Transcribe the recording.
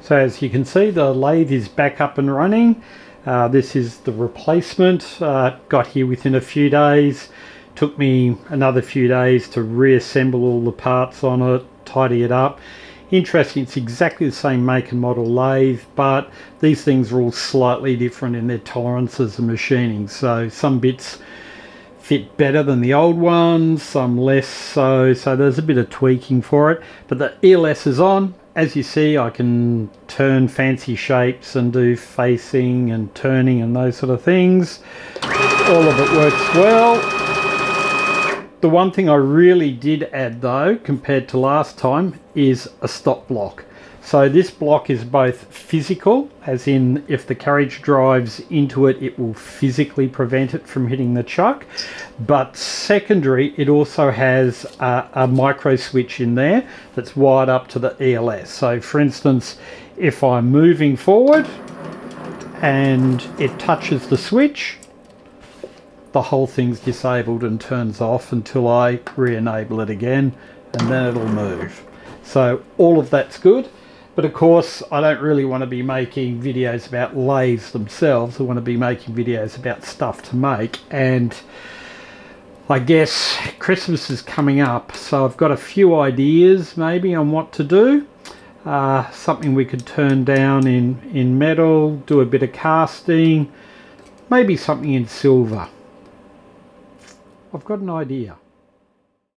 So as you can see, the lathe is back up and running. This is the replacement. Got here within a few days. Took me another few days to reassemble all the parts on it, tidy it up. Interesting, it's exactly the same make and model lathe, but these things are all slightly different in their tolerances and machining. So some bits fit better than the old ones, some less so. So there's a bit of tweaking for it. But the ELS is on. As you see, I can turn fancy shapes and do facing and turning and those sort of things. All of it works well. The one thing I really did add though, compared to last time, is a stop block. So this block is both physical, as in if the carriage drives into it, it will physically prevent it from hitting the chuck. But secondary, it also has a micro switch in there that's wired up to the ELS. So for instance, if I'm moving forward and it touches the switch, the whole thing's disabled and turns off until I re-enable it again, and then it'll move. So all of that's good. But of course, I don't really want to be making videos about lathes themselves. I want to be making videos about stuff to make. And I guess Christmas is coming up, so I've got a few ideas maybe on what to do. Something we could turn down in metal, do a bit of casting, maybe something in silver. I've got an idea.